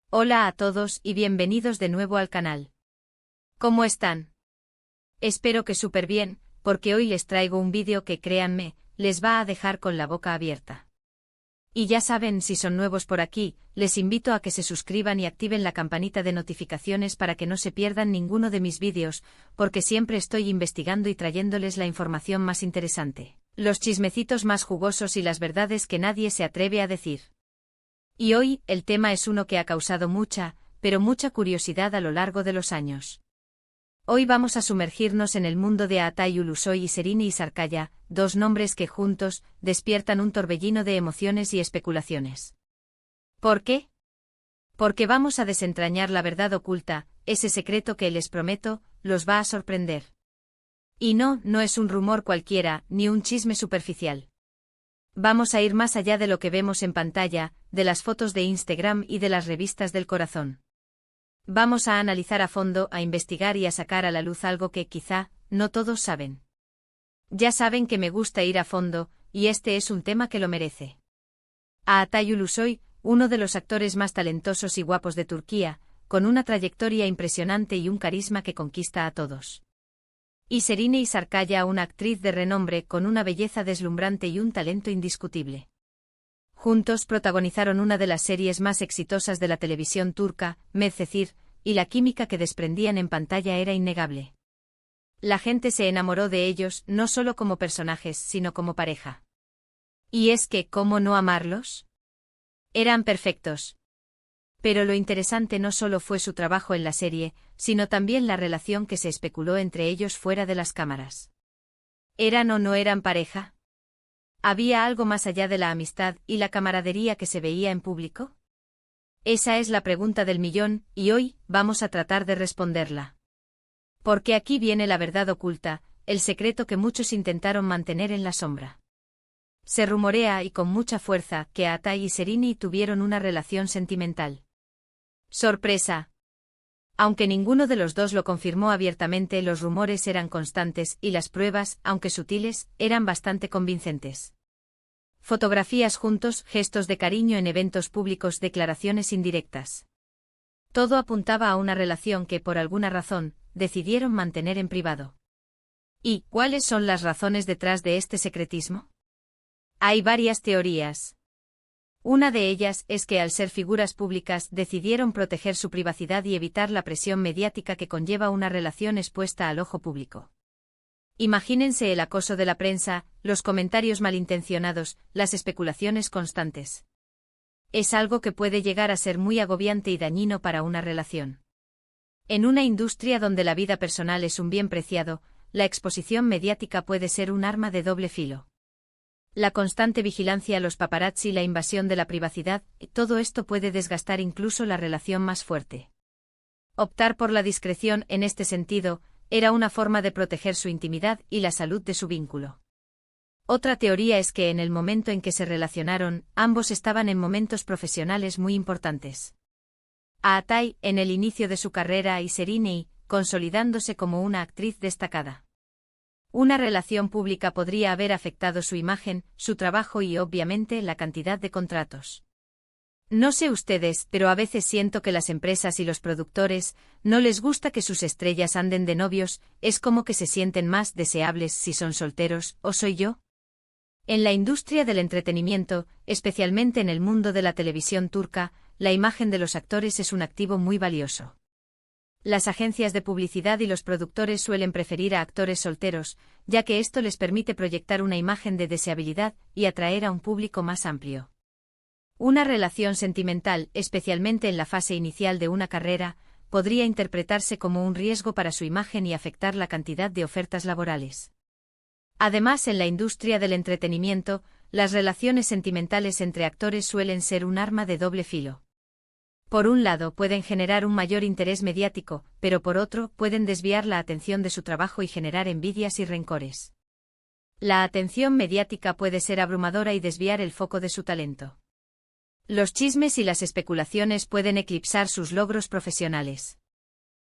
Hola a todos y bienvenidos de nuevo al canal. ¿Cómo están? Espero que súper bien, porque hoy les traigo un vídeo que, créanme, les va a dejar con la boca abierta. Y ya saben, si son nuevos por aquí, les invito a que se suscriban y activen la campanita de notificaciones para que no se pierdan ninguno de mis vídeos, porque siempre estoy investigando y trayéndoles la información más interesante, los chismecitos más jugosos y las verdades que nadie se atreve a decir. Y hoy, el tema es uno que ha causado mucha, pero mucha curiosidad a lo largo de los años. Hoy vamos a sumergirnos en el mundo de Aatay Ulusoy y Serine Isarkaya, dos nombres que juntos despiertan un torbellino de emociones y especulaciones. ¿Por qué? Porque vamos a desentrañar la verdad oculta, ese secreto que les prometo, los va a sorprender. Y no es un rumor cualquiera, ni un chisme superficial. Vamos a ir más allá de lo que vemos en pantalla, de las fotos de Instagram y de las revistas del corazón. Vamos a analizar a fondo, a investigar y a sacar a la luz algo que quizá no todos saben. Ya saben que me gusta ir a fondo, y este es un tema que lo merece. Aatay Ulusoy, uno de los actores más talentosos y guapos de Turquía, con una trayectoria impresionante y un carisma que conquista a todos. Y Serine Isarkaya, una actriz de renombre con una belleza deslumbrante y un talento indiscutible. Juntos protagonizaron una de las series más exitosas de la televisión turca, Medcezir, y la química que desprendían en pantalla era innegable. La gente se enamoró de ellos no solo como personajes, sino como pareja. Y es que, ¿cómo no amarlos? Eran perfectos. Pero lo interesante no solo fue su trabajo en la serie, sino también la relación que se especuló entre ellos fuera de las cámaras. ¿Eran o no eran pareja? ¿Había algo más allá de la amistad y la camaradería que se veía en público? Esa es la pregunta del millón, y hoy vamos a tratar de responderla. Porque aquí viene la verdad oculta, el secreto que muchos intentaron mantener en la sombra. Se rumorea, y con mucha fuerza, que Aatay y Serine tuvieron una relación sentimental. ¡Sorpresa! Aunque ninguno de los dos lo confirmó abiertamente, los rumores eran constantes y las pruebas, aunque sutiles, eran bastante convincentes. Fotografías juntos, gestos de cariño en eventos públicos, declaraciones indirectas. Todo apuntaba a una relación que, por alguna razón, decidieron mantener en privado. ¿Y cuáles son las razones detrás de este secretismo? Hay varias teorías. Una de ellas es que al ser figuras públicas decidieron proteger su privacidad y evitar la presión mediática que conlleva una relación expuesta al ojo público. Imagínense el acoso de la prensa, los comentarios malintencionados, las especulaciones constantes. Es algo que puede llegar a ser muy agobiante y dañino para una relación. En una industria donde la vida personal es un bien preciado, la exposición mediática puede ser un arma de doble filo. La constante vigilancia a los paparazzi y la invasión de la privacidad, todo esto puede desgastar incluso la relación más fuerte. Optar por la discreción en este sentido era una forma de proteger su intimidad y la salud de su vínculo. Otra teoría es que en el momento en que se relacionaron, ambos estaban en momentos profesionales muy importantes. Aatay, en el inicio de su carrera, y Serine, consolidándose como una actriz destacada. Una relación pública podría haber afectado su imagen, su trabajo y, obviamente, la cantidad de contratos. No sé ustedes, pero a veces siento que las empresas y los productores no les gusta que sus estrellas anden de novios, es como que se sienten más deseables si son solteros, ¿o soy yo? En la industria del entretenimiento, especialmente en el mundo de la televisión turca, la imagen de los actores es un activo muy valioso. Las agencias de publicidad y los productores suelen preferir a actores solteros, ya que esto les permite proyectar una imagen de deseabilidad y atraer a un público más amplio. Una relación sentimental, especialmente en la fase inicial de una carrera, podría interpretarse como un riesgo para su imagen y afectar la cantidad de ofertas laborales. Además, en la industria del entretenimiento, las relaciones sentimentales entre actores suelen ser un arma de doble filo. Por un lado, pueden generar un mayor interés mediático, pero por otro, pueden desviar la atención de su trabajo y generar envidias y rencores. La atención mediática puede ser abrumadora y desviar el foco de su talento. Los chismes y las especulaciones pueden eclipsar sus logros profesionales.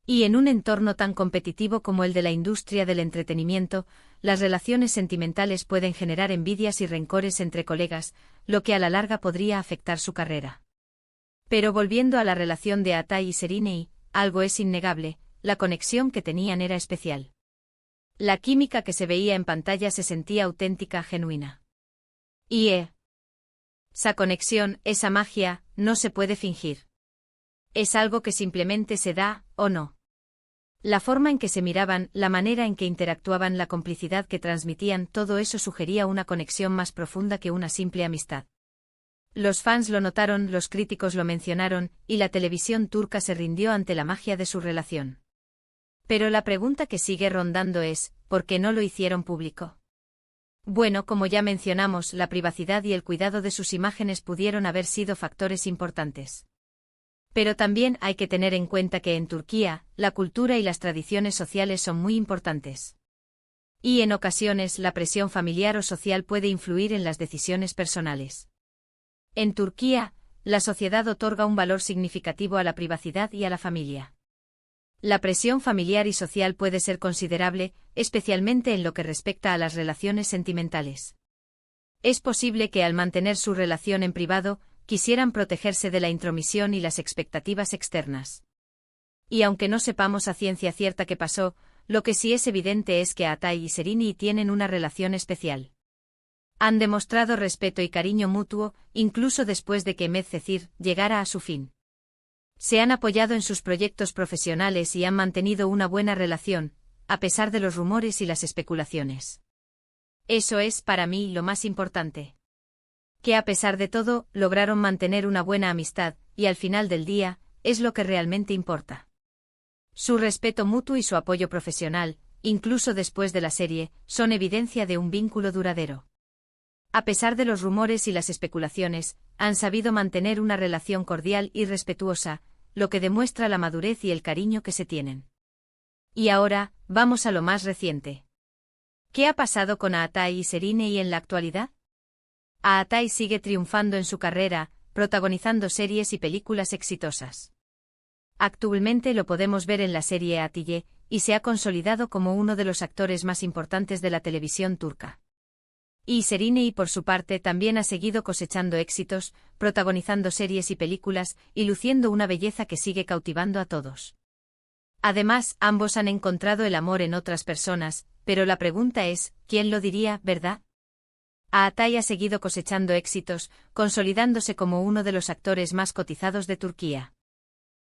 Y en un entorno tan competitivo como el de la industria del entretenimiento, las relaciones sentimentales pueden generar envidias y rencores entre colegas, lo que a la larga podría afectar su carrera. Pero volviendo a la relación de Atay y Seriney, algo es innegable, la conexión que tenían era especial. La química que se veía en pantalla se sentía auténtica, genuina. Y esa conexión, esa magia, no se puede fingir. Es algo que simplemente se da, ¿o no? La forma en que se miraban, la manera en que interactuaban, la complicidad que transmitían, todo eso sugería una conexión más profunda que una simple amistad. Los fans lo notaron, los críticos lo mencionaron, y la televisión turca se rindió ante la magia de su relación. Pero la pregunta que sigue rondando es, ¿por qué no lo hicieron público? Bueno, como ya mencionamos, la privacidad y el cuidado de sus imágenes pudieron haber sido factores importantes. Pero también hay que tener en cuenta que en Turquía, la cultura y las tradiciones sociales son muy importantes. Y en ocasiones la presión familiar o social puede influir en las decisiones personales. En Turquía, la sociedad otorga un valor significativo a la privacidad y a la familia. La presión familiar y social puede ser considerable, especialmente en lo que respecta a las relaciones sentimentales. Es posible que al mantener su relación en privado, quisieran protegerse de la intromisión y las expectativas externas. Y aunque no sepamos a ciencia cierta qué pasó, lo que sí es evidente es que Atay y Seriney tienen una relación especial. Han demostrado respeto y cariño mutuo, incluso después de que Medcezir llegara a su fin. Se han apoyado en sus proyectos profesionales y han mantenido una buena relación, a pesar de los rumores y las especulaciones. Eso es, para mí, lo más importante. Que a pesar de todo, lograron mantener una buena amistad, y al final del día, es lo que realmente importa. Su respeto mutuo y su apoyo profesional, incluso después de la serie, son evidencia de un vínculo duradero. A pesar de los rumores y las especulaciones, han sabido mantener una relación cordial y respetuosa, lo que demuestra la madurez y el cariño que se tienen. Y ahora, vamos a lo más reciente. ¿Qué ha pasado con Atay y Seriney en la actualidad? Atay sigue triunfando en su carrera, protagonizando series y películas exitosas. Actualmente lo podemos ver en la serie Atiye, y se ha consolidado como uno de los actores más importantes de la televisión turca. Y Seriney, por su parte, también ha seguido cosechando éxitos, protagonizando series y películas, y luciendo una belleza que sigue cautivando a todos. Además, ambos han encontrado el amor en otras personas, pero la pregunta es, ¿quién lo diría, verdad? Atay ha seguido cosechando éxitos, consolidándose como uno de los actores más cotizados de Turquía.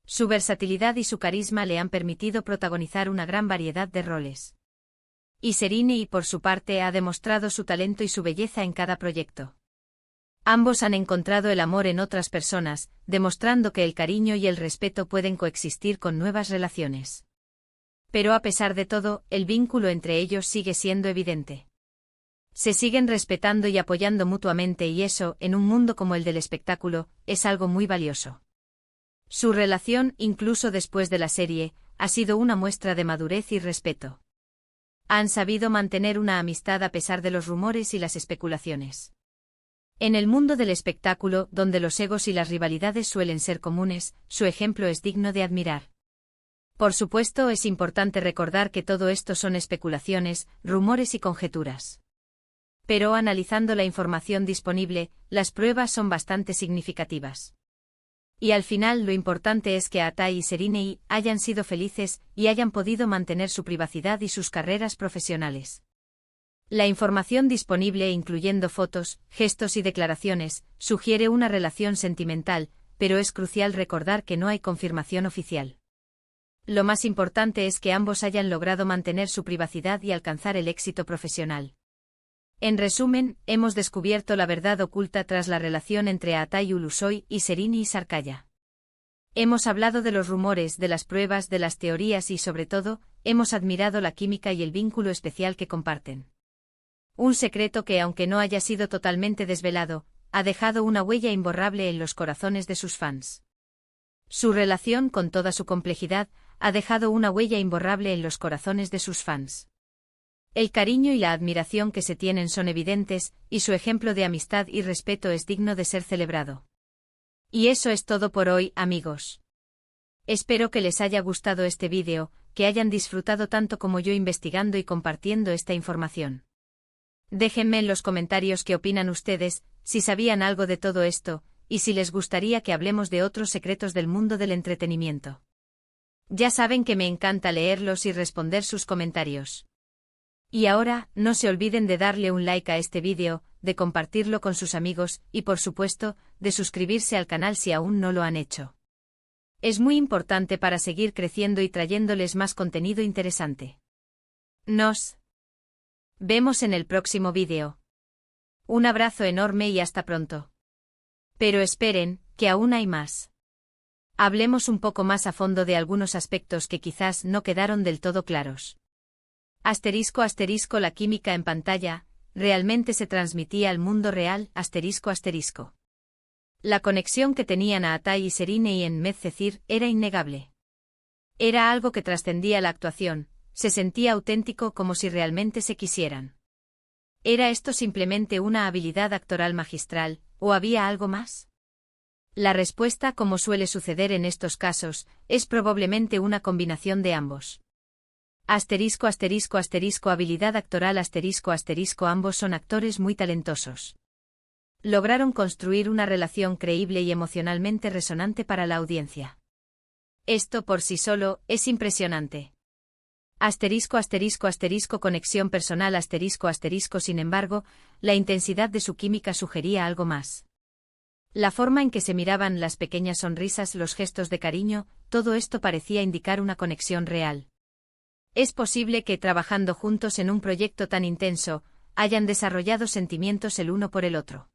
Su versatilidad y su carisma le han permitido protagonizar una gran variedad de roles. Y Seriney, por su parte, ha demostrado su talento y su belleza en cada proyecto. Ambos han encontrado el amor en otras personas, demostrando que el cariño y el respeto pueden coexistir con nuevas relaciones. Pero a pesar de todo, el vínculo entre ellos sigue siendo evidente. Se siguen respetando y apoyando mutuamente y eso, en un mundo como el del espectáculo, es algo muy valioso. Su relación, incluso después de la serie, ha sido una muestra de madurez y respeto. Han sabido mantener una amistad a pesar de los rumores y las especulaciones. En el mundo del espectáculo, donde los egos y las rivalidades suelen ser comunes, su ejemplo es digno de admirar. Por supuesto, es importante recordar que todo esto son especulaciones, rumores y conjeturas. Pero analizando la información disponible, las pruebas son bastante significativas. Y al final lo importante es que Atay y Seriney hayan sido felices y hayan podido mantener su privacidad y sus carreras profesionales. La información disponible, incluyendo fotos, gestos y declaraciones, sugiere una relación sentimental, pero es crucial recordar que no hay confirmación oficial. Lo más importante es que ambos hayan logrado mantener su privacidad y alcanzar el éxito profesional. En resumen, hemos descubierto la verdad oculta tras la relación entre Atay Ulusoy y Seriney Sarkaya. Hemos hablado de los rumores, de las pruebas, de las teorías y sobre todo, hemos admirado la química y el vínculo especial que comparten. Un secreto que, aunque no haya sido totalmente desvelado, ha dejado una huella imborrable en los corazones de sus fans. Su relación, con toda su complejidad, ha dejado una huella imborrable en los corazones de sus fans. El cariño y la admiración que se tienen son evidentes, y su ejemplo de amistad y respeto es digno de ser celebrado. Y eso es todo por hoy, amigos. Espero que les haya gustado este vídeo, que hayan disfrutado tanto como yo investigando y compartiendo esta información. Déjenme en los comentarios qué opinan ustedes, si sabían algo de todo esto, y si les gustaría que hablemos de otros secretos del mundo del entretenimiento. Ya saben que me encanta leerlos y responder sus comentarios. Y ahora, no se olviden de darle un like a este vídeo, de compartirlo con sus amigos y por supuesto, de suscribirse al canal si aún no lo han hecho. Es muy importante para seguir creciendo y trayéndoles más contenido interesante. Nos vemos en el próximo vídeo. Un abrazo enorme y hasta pronto. Pero esperen, que aún hay más. Hablemos un poco más a fondo de algunos aspectos que quizás no quedaron del todo claros. Asterisco asterisco la química en pantalla, ¿realmente se transmitía al mundo real? Asterisco asterisco. La conexión que tenían Aatai y Serine y en Medcezir era innegable. Era algo que trascendía la actuación, se sentía auténtico como si realmente se quisieran. ¿Era esto simplemente una habilidad actoral magistral, o había algo más? La respuesta, como suele suceder en estos casos, es probablemente una combinación de ambos. Asterisco asterisco asterisco habilidad actoral asterisco asterisco ambos son actores muy talentosos. Lograron construir una relación creíble y emocionalmente resonante para la audiencia. Esto por sí solo es impresionante. Asterisco asterisco asterisco conexión personal asterisco asterisco sin embargo, la intensidad de su química sugería algo más. La forma en que se miraban, las pequeñas sonrisas, los gestos de cariño, todo esto parecía indicar una conexión real. Es posible que, trabajando juntos en un proyecto tan intenso, hayan desarrollado sentimientos el uno por el otro.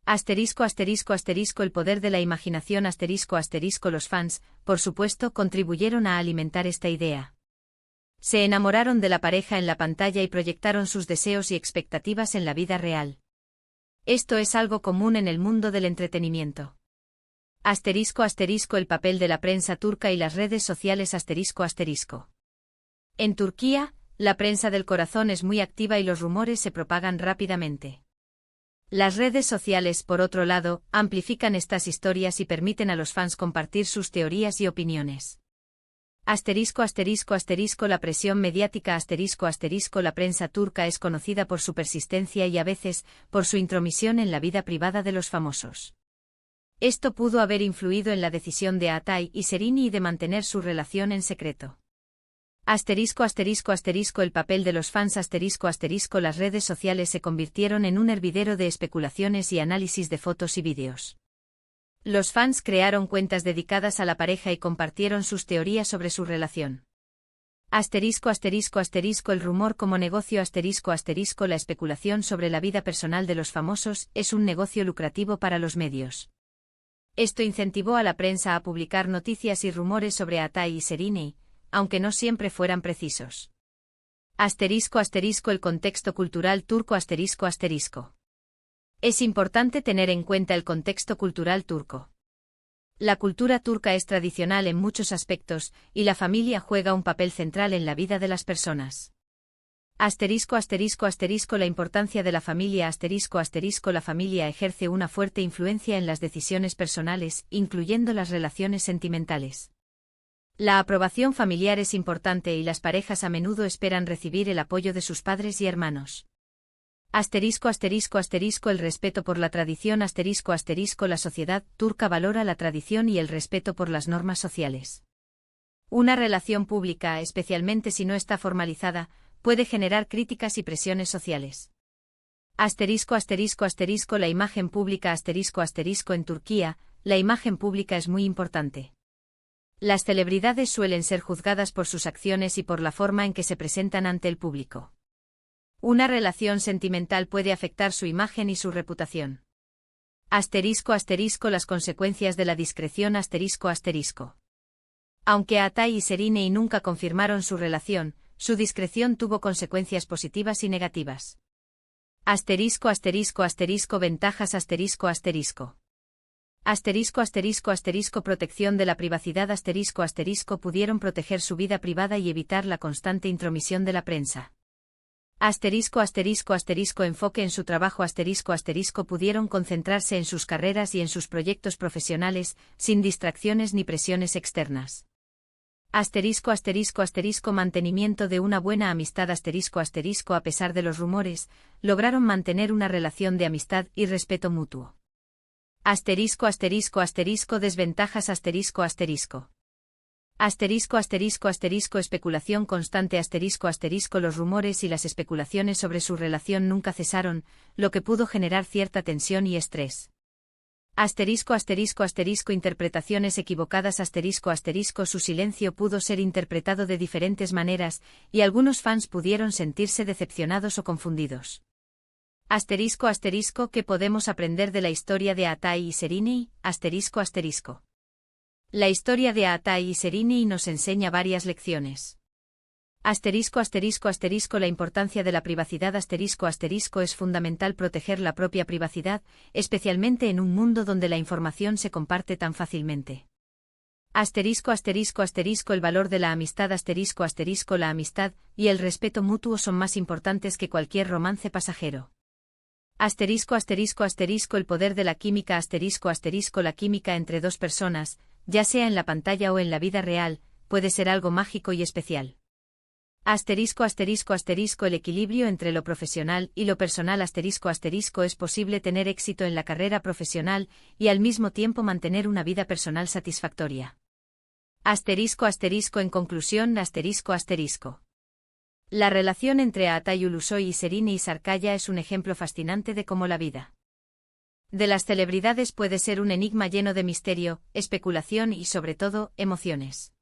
Asterisco asterisco asterisco el poder de la imaginación asterisco asterisco los fans, por supuesto, contribuyeron a alimentar esta idea. Se enamoraron de la pareja en la pantalla y proyectaron sus deseos y expectativas en la vida real. Esto es algo común en el mundo del entretenimiento. Asterisco asterisco el papel de la prensa turca y las redes sociales asterisco asterisco. En Turquía, la prensa del corazón es muy activa y los rumores se propagan rápidamente. Las redes sociales, por otro lado, amplifican estas historias y permiten a los fans compartir sus teorías y opiniones. Asterisco asterisco asterisco la presión mediática asterisco asterisco la prensa turca es conocida por su persistencia y a veces, por su intromisión en la vida privada de los famosos. Esto pudo haber influido en la decisión de Aatai y Serine de mantener su relación en secreto. Asterisco asterisco asterisco el papel de los fans asterisco asterisco las redes sociales se convirtieron en un hervidero de especulaciones y análisis de fotos y vídeos. Los fans crearon cuentas dedicadas a la pareja y compartieron sus teorías sobre su relación. Asterisco asterisco asterisco el rumor como negocio asterisco asterisco la especulación sobre la vida personal de los famosos es un negocio lucrativo para los medios. Esto incentivó a la prensa a publicar noticias y rumores sobre Aatai y Serine, aunque no siempre fueran precisos. Asterisco asterisco el contexto cultural turco asterisco asterisco. Es importante tener en cuenta el contexto cultural turco. La cultura turca es tradicional en muchos aspectos, y la familia juega un papel central en la vida de las personas. Asterisco asterisco asterisco la importancia de la familia asterisco asterisco la familia ejerce una fuerte influencia en las decisiones personales, incluyendo las relaciones sentimentales. La aprobación familiar es importante y las parejas a menudo esperan recibir el apoyo de sus padres y hermanos. Asterisco asterisco asterisco el respeto por la tradición asterisco asterisco la sociedad turca valora la tradición y el respeto por las normas sociales. Una relación pública, especialmente si no está formalizada, puede generar críticas y presiones sociales. Asterisco asterisco asterisco la imagen pública asterisco asterisco en Turquía, la imagen pública es muy importante. Las celebridades suelen ser juzgadas por sus acciones y por la forma en que se presentan ante el público. Una relación sentimental puede afectar su imagen y su reputación. Asterisco asterisco las consecuencias de la discreción asterisco asterisco. Aunque Aatai y Serine nunca confirmaron su relación, su discreción tuvo consecuencias positivas y negativas. Asterisco asterisco asterisco ventajas asterisco asterisco. Asterisco asterisco asterisco protección de la privacidad asterisco asterisco pudieron proteger su vida privada y evitar la constante intromisión de la prensa. Asterisco asterisco asterisco enfoque en su trabajo asterisco asterisco pudieron concentrarse en sus carreras y en sus proyectos profesionales, sin distracciones ni presiones externas. Asterisco asterisco asterisco mantenimiento de una buena amistad asterisco asterisco a pesar de los rumores, lograron mantener una relación de amistad y respeto mutuo. Asterisco asterisco asterisco desventajas asterisco asterisco. Asterisco asterisco asterisco especulación constante asterisco asterisco los rumores y las especulaciones sobre su relación nunca cesaron, lo que pudo generar cierta tensión y estrés. Asterisco asterisco asterisco interpretaciones equivocadas asterisco asterisco su silencio pudo ser interpretado de diferentes maneras, y algunos fans pudieron sentirse decepcionados o confundidos. Asterisco asterisco ¿qué podemos aprender de la historia de Atai y Serenei? Asterisco asterisco. La historia de Atai y Serenei nos enseña varias lecciones. Asterisco asterisco asterisco la importancia de la privacidad asterisco asterisco es fundamental proteger la propia privacidad, especialmente en un mundo donde la información se comparte tan fácilmente. Asterisco asterisco asterisco el valor de la amistad asterisco asterisco la amistad y el respeto mutuo son más importantes que cualquier romance pasajero. Asterisco asterisco asterisco el poder de la química asterisco asterisco la química entre dos personas, ya sea en la pantalla o en la vida real, puede ser algo mágico y especial. Asterisco asterisco asterisco el equilibrio entre lo profesional y lo personal asterisco asterisco es posible tener éxito en la carrera profesional y al mismo tiempo mantener una vida personal satisfactoria. Asterisco asterisco en conclusión asterisco asterisco. La relación entre Atai Ulusoy y Serenei Sarkaya es un ejemplo fascinante de cómo la vida de las celebridades puede ser un enigma lleno de misterio, especulación y sobre todo, emociones.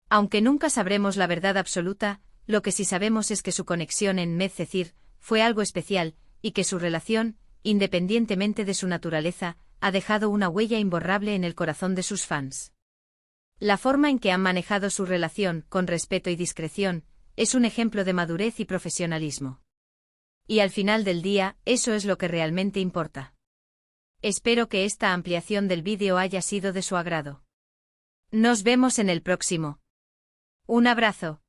Aunque nunca sabremos la verdad absoluta, lo que sí sabemos es que su conexión en Medcezir fue algo especial, y que su relación, independientemente de su naturaleza, ha dejado una huella imborrable en el corazón de sus fans. La forma en que han manejado su relación, con respeto y discreción, es un ejemplo de madurez y profesionalismo. Y al final del día, eso es lo que realmente importa. Espero que esta ampliación del vídeo haya sido de su agrado. Nos vemos en el próximo. Un abrazo.